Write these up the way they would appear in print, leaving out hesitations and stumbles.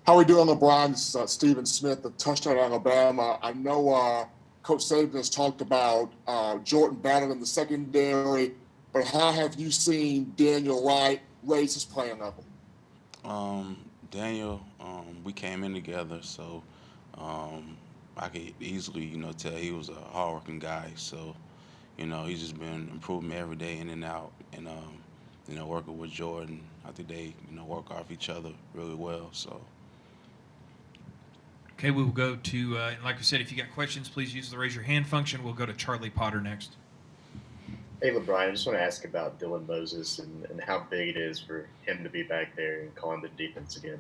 How we doing, LaBryan? This is Stephen Smith of Touchdown Alabama. I know Coach Saban has talked about Jordan Battle in the secondary, but how have you seen Daniel Wright raise his playing level? Daniel, we came in together, so um, I could easily, tell he was a hardworking guy. So, he's just been improving every day in and out, and working with Jordan. I think they, work off each other really well. So, Okay, we will go to, like I said, if you got questions, please use the raise your hand function. We'll go to Charlie Potter next. Hey, LaBryan, I just want to ask about Dylan Moses and how big it is for him to be back there and calling the defense again.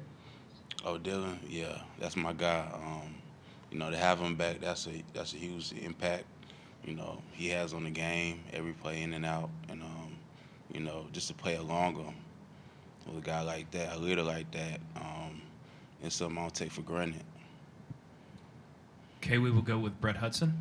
oh, Dylan, yeah, that's my guy. To have him back, that's a huge impact. He has on the game, every play in and out, and just to play along him with a guy like that, a leader like that, it's something I don't take for granted. Okay, we will go with Brett Hudson.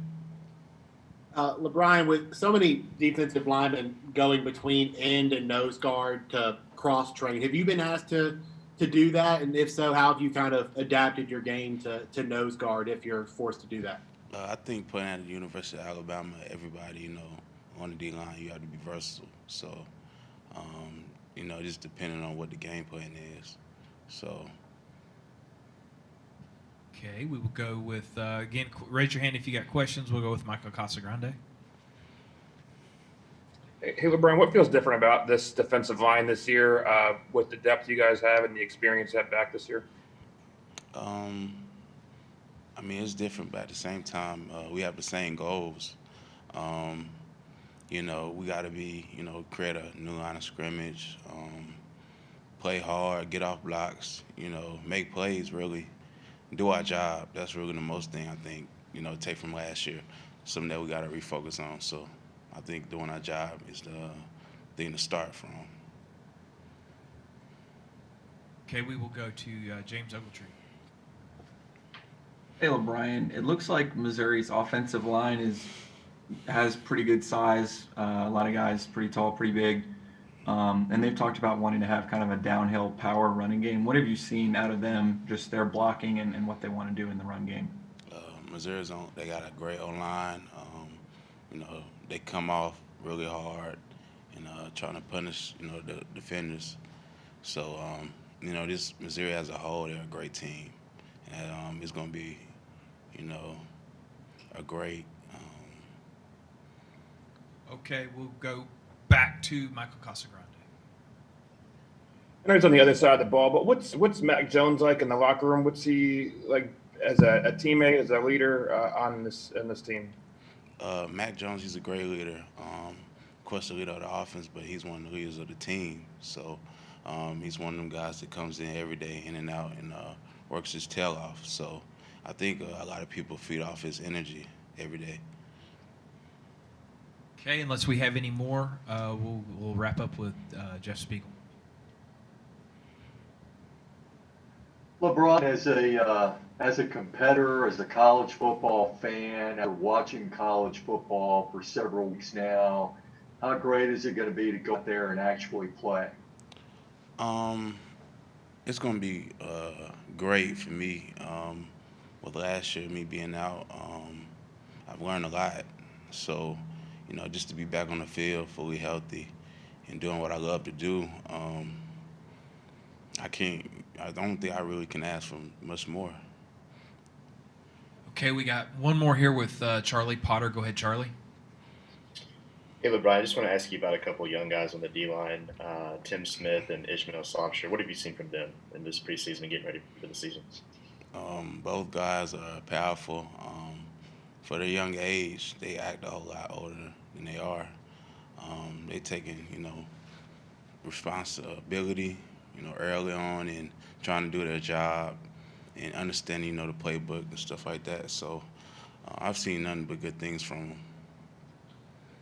LaBryan, with so many defensive linemen going between end and nose guard to cross train, have you been asked to do that? And if so, how have you kind of adapted your game to nose guard if you're forced to do that? I think playing at the University of Alabama, everybody, on the D line, you have to be versatile. So, just depending on what the game plan is. So, Okay, we will go with, again, raise your hand if you got questions. We'll go with Michael Casagrande. Hey, LeBron, what feels different about this defensive line this year with the depth you guys have and the experience you have back this year? um, I mean, it's different, but at the same time, we have the same goals. Um, we got to be, create a new line of scrimmage, play hard, get off blocks, make plays, really, do our job. That's really the most thing I think, take from last year, something that we got to refocus on. So I think doing our job is the thing to start from. Okay, we will go to James Ogletree. Hey, LaBryan, it looks like Missouri's offensive line has pretty good size. A lot of guys pretty tall, pretty big, and they've talked about wanting to have kind of a downhill power running game. What have you seen out of them, just their blocking and what they want to do in the run game? Missouri's they got a great O-line. They come off really hard and trying to punish, the defenders. So, this Missouri as a whole, they're a great team. And it's going to be, you know, a great. Okay, we'll go back to Michael Casagrande. I know he's on the other side of the ball, but what's Mac Jones like in the locker room? What's he like as a teammate, as a leader on this team? Mac Jones, he's a great leader. Of course, the leader of the offense, but he's one of the leaders of the team. So he's one of them guys that comes in every day, in and out, and works his tail off. So I think a lot of people feed off his energy every day. Okay, unless we have any more, we'll wrap up with Jeff Spiegel. LeBron, as a competitor, as a college football fan, after watching college football for several weeks now, how great is it going to be to go out there and actually play? Um, it's going to be great for me. With last year, me being out, I've learned a lot. So, just to be back on the field, fully healthy, and doing what I love to do, I don't think I really can ask for much more. Okay, we got one more here with Charlie Potter. Go ahead, Charlie. Hey, LeBron, I just want to ask you about a couple of young guys on the D line, Tim Smith and Ishmael Sopsher. What have you seen from them in this preseason and getting ready for the season? Both guys are powerful. For their young age, they act a whole lot older than they are. They taking, responsibility, early on and trying to do their job and understanding, the playbook and stuff like that. So I've seen nothing but good things from them.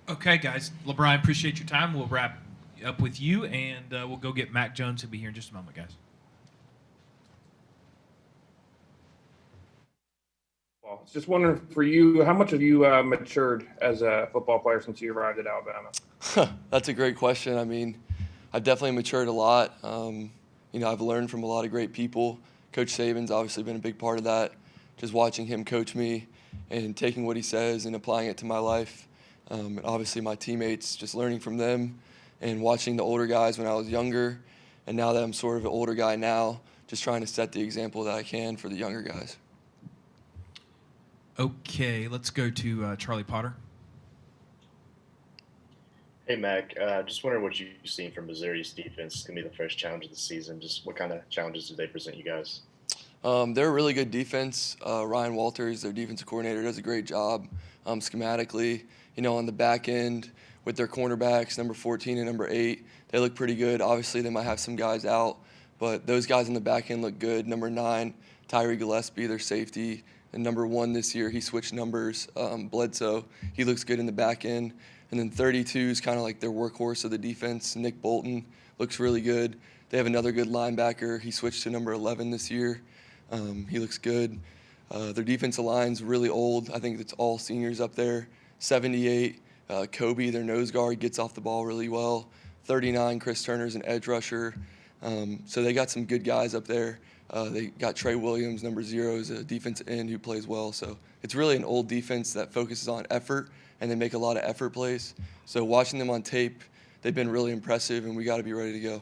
Okay, guys. LaBryan, appreciate your time. We'll wrap up with you, and we'll go get Mac Jones. He'll be here in just a moment, guys. Well, just wondering for you, how much have you matured as a football player since you arrived at Alabama? That's a great question. I mean, I've definitely matured a lot. I've learned from a lot of great people, Coach Saban's obviously been a big part of that, just watching him coach me and taking what he says and applying it to my life. And obviously my teammates, just learning from them and watching the older guys when I was younger. And now that I'm sort of an older guy now, just trying to set the example that I can for the younger guys. Okay, let's go to Charlie Potter. Hey, Mac. Just wondering what you've seen from Missouri's defense. It's going to be the first challenge of the season. Just what kind of challenges do they present you guys? They're a really good defense. Ryan Walters, their defensive coordinator, does a great job schematically. On the back end with their cornerbacks, number 14 and number 8, they look pretty good. Obviously, they might have some guys out, but those guys in the back end look good. Number 9, Tyree Gillespie, their safety. And number 1 this year, he switched numbers, Bledsoe. He looks good in the back end. And then 32 is kind of like their workhorse of the defense. Nick Bolton looks really good. They have another good linebacker. He switched to number 11 this year. He looks good. Their defensive line's really old. I think it's all seniors up there. 78, Kobe, their nose guard, gets off the ball really well. 39, Chris Turner's an edge rusher. So they got some good guys up there. They got Trey Williams, number 0, is a defensive end who plays well. So it's really an old defense that focuses on effort, and they make a lot of effort plays. So watching them on tape, they've been really impressive, and we got to be ready to go.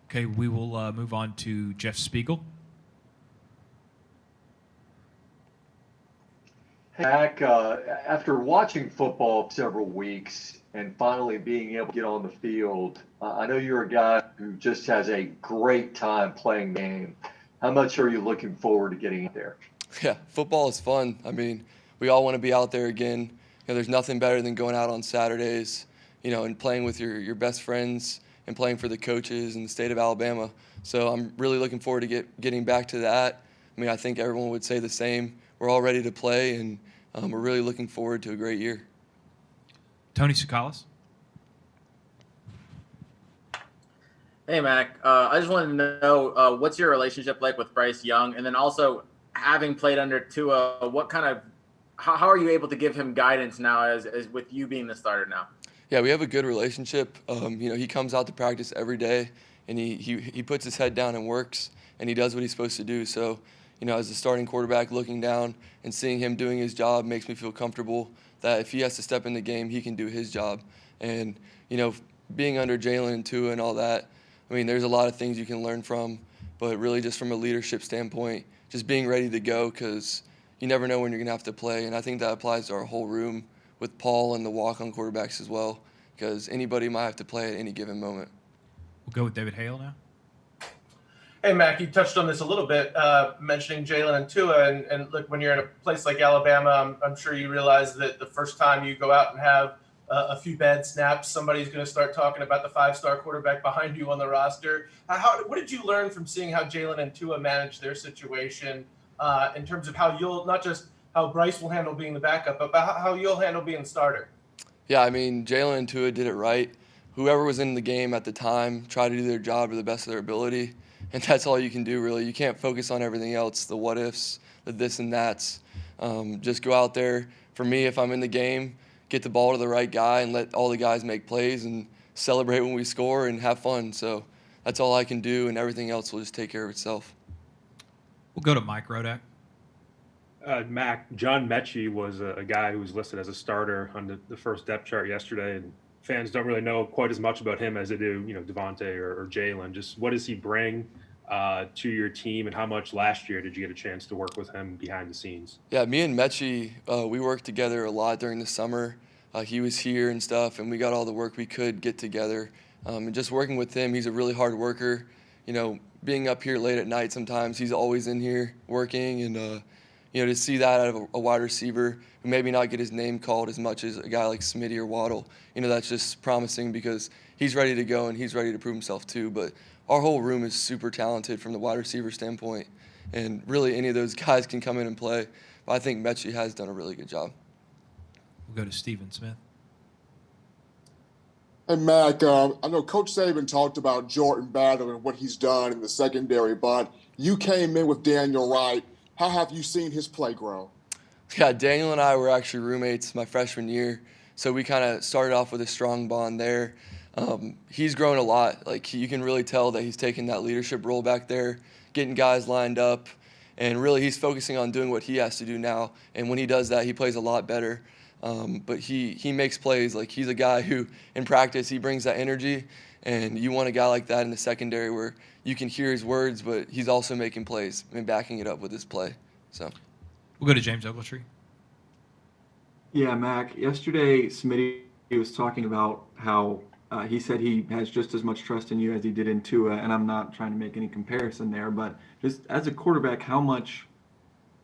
Okay, we will move on to Jeff Spiegel. Mac, after watching football several weeks and finally being able to get on the field, I know you're a guy who just has a great time playing the game. How much are you looking forward to getting out there? Yeah, football is fun. I mean, we all want to be out there again. There's nothing better than going out on Saturdays, and playing with your best friends and playing for the coaches in the state of Alabama. So I'm really looking forward to getting back to that. I mean, I think everyone would say the same. We're all ready to play, and we're really looking forward to a great year. Tony Tsoukalas. Hey, Mac. I just wanted to know what's your relationship like with Bryce Young, and then also having played under Tua, how are you able to give him guidance now as with you being the starter now? Yeah, we have a good relationship. He comes out to practice every day, and he puts his head down and works, and he does what he's supposed to do. So, as a starting quarterback, looking down and seeing him doing his job makes me feel comfortable that if he has to step in the game, he can do his job. And, being under Jalen and Tua and all that, I mean, there's a lot of things you can learn from, but really just from a leadership standpoint, just being ready to go because you never know when you're going to have to play. And I think that applies to our whole room with Paul and the walk-on quarterbacks as well, because anybody might have to play at any given moment. We'll go with David Hale now. Hey, Mac, you touched on this a little bit, mentioning Jalen and Tua. And look, when you're in a place like Alabama, I'm sure you realize that the first time you go out and have a few bad snaps, somebody's going to start talking about the 5-star quarterback behind you on the roster. What did you learn from seeing how Jalen and Tua manage their situation in terms of how you'll, not just how Bryce will handle being the backup, but how you'll handle being the starter? Yeah, I mean, Jalen and Tua did it right. Whoever was in the game at the time tried to do their job to the best of their ability. And that's all you can do, really. You can't focus on everything else, the what-ifs, the this and that's. Just go out there. For me, if I'm in the game, get the ball to the right guy and let all the guys make plays and celebrate when we score and have fun. So that's all I can do, and everything else will just take care of itself. We'll go to Mike Rodak. Mac, John Mechie was a guy who was listed as a starter on the first depth chart yesterday, and fans don't really know quite as much about him as they do, Devontae or Jalen. Just what does he bring to your team, and how much last year did you get a chance to work with him behind the scenes? Yeah, me and Mechie, we worked together a lot during the summer. He was here and stuff, and we got all the work we could get together. And just working with him, he's a really hard worker. Being up here late at night sometimes, he's always in here working, and to see that out of a wide receiver who maybe not get his name called as much as a guy like Smitty or Waddle, that's just promising because he's ready to go and he's ready to prove himself too. But our whole room is super talented from the wide receiver standpoint, and really any of those guys can come in and play. But I think Mechie has done a really good job. We'll go to Stephen Smith. Hey, Mac, I know Coach Saban talked about Jordan Battle and what he's done in the secondary, but you came in with Daniel Wright. How have you seen his play grow? Yeah, Daniel and I were actually roommates my freshman year, so we kind of started off with a strong bond there. He's grown a lot. Like, you can really tell that he's taking that leadership role back there, getting guys lined up, and really he's focusing on doing what he has to do now. And when he does that, he plays a lot better. But he makes plays. Like, he's a guy who, in practice, he brings that energy, and you want a guy like that in the secondary where you can hear his words, but he's also making plays and backing it up with his play. So We'll go to James Ogletree. Yeah, Mac. Yesterday, Smitty was talking about how he said he has just as much trust in you as he did in Tua, and I'm not trying to make any comparison there, but just as a quarterback, how much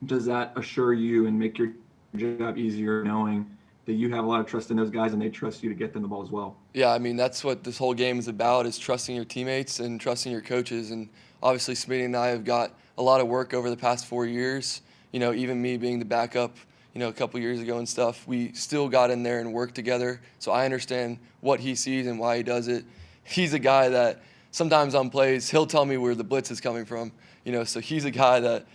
does that assure you and make your job easier knowing that you have a lot of trust in those guys and they trust you to get them the ball as well? yeah, I mean, that's what this whole game is about, is trusting your teammates and trusting your coaches. And obviously, Smitty and I have got a lot of work over the past 4 years. Even me being the backup, a couple years ago and stuff, we still got in there and worked together. So I understand what he sees and why he does it. He's a guy that sometimes on plays, he'll tell me where the blitz is coming from. So he's a guy that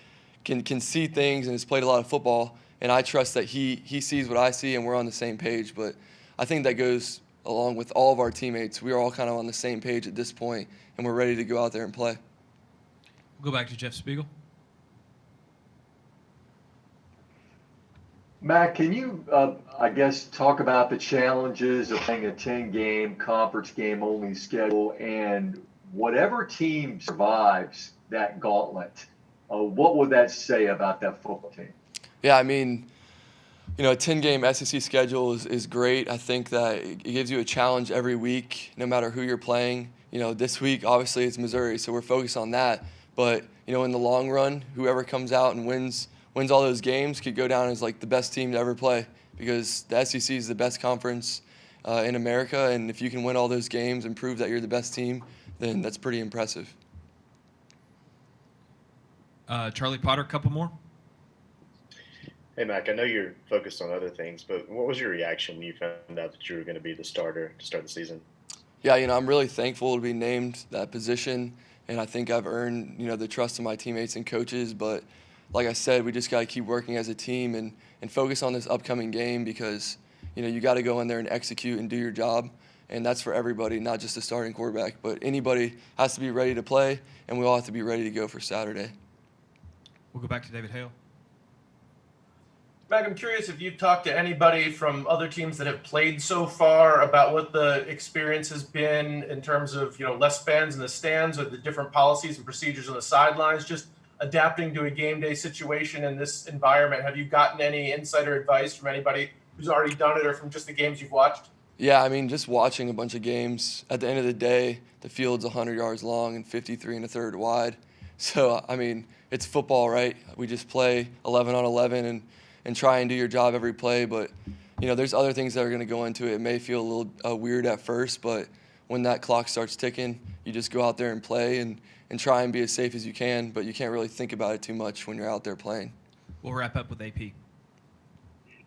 can see things and has played a lot of football. And I trust that he sees what I see and we're on the same page. But I think that goes along with all of our teammates. We are all kind of on the same page at this point, and we're ready to go out there and play. We'll go back to Jeff Spiegel. Matt, can you, I guess, talk about the challenges of playing a 10-game conference game only schedule, and whatever team survives that gauntlet, what would that say about that football team? Yeah, I mean, a 10-game SEC schedule is great. I think that it gives you a challenge every week, no matter who you're playing. This week, obviously, it's Missouri, so we're focused on that. But, in the long run, whoever comes out and wins all those games could go down as, like, the best team to ever play, because the SEC is the best conference in America, and if you can win all those games and prove that you're the best team, then that's pretty impressive. Charlie Potter, a couple more. Hey, Mac, I know you're focused on other things, but what was your reaction when you found out that you were going to be the starter to start the season? Yeah, I'm really thankful to be named that position, and I think I've earned, the trust of my teammates and coaches. But like I said, we just got to keep working as a team and focus on this upcoming game, because, you got to go in there and execute and do your job, and that's for everybody, not just the starting quarterback. But anybody has to be ready to play, and we all have to be ready to go for Saturday. We'll go back to David Hale. Mac, I'm curious if you've talked to anybody from other teams that have played so far about what the experience has been in terms of, less fans in the stands, or the different policies and procedures on the sidelines, just adapting to a game day situation in this environment. Have you gotten any insider advice from anybody who's already done it, or from just the games you've watched? Yeah, I mean, just watching a bunch of games, at the end of the day, the field's 100 yards long and 53 1/3 wide. So, I mean, it's football, right? We just play 11 on 11 and try and do your job every play. But, there's other things that are going to go into it. It may feel a little weird at first, but when that clock starts ticking, you just go out there and play and try and be as safe as you can. But you can't really think about it too much when you're out there playing. We'll wrap up with AP.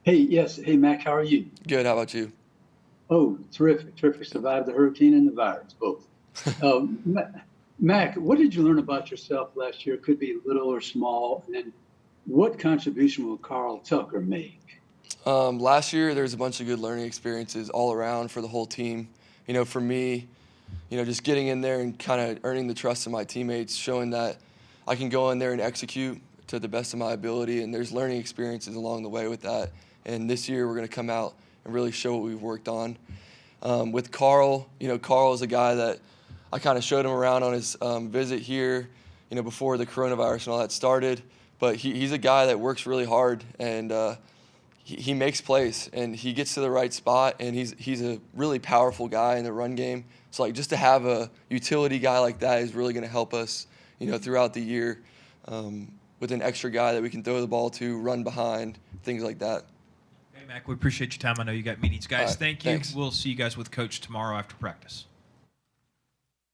Hey, yes. Hey, Mac, how are you? Good. How about you? Oh, terrific. Survived the hurricane and the virus, both. Mac, what did you learn about yourself last year? Could be little or small. And then what contribution will Carl Tucker make? Last year, there was a bunch of good learning experiences all around for the whole team. For me, just getting in there and kind of earning the trust of my teammates, showing that I can go in there and execute to the best of my ability. And there's learning experiences along the way with that. And this year, we're going to come out and really show what we've worked on. With Carl, Carl is a guy that I kind of showed him around on his visit here, before the coronavirus and all that started. But he's a guy that works really hard, and he makes plays, and he gets to the right spot, and he's a really powerful guy in the run game. So, like, just to have a utility guy like that is really going to help us, throughout the year, with an extra guy that we can throw the ball to, run behind, things like that. Hey, Mac, we appreciate your time. I know you got meetings. Guys, All right, thank you. thanks. We'll see you guys with Coach tomorrow after practice.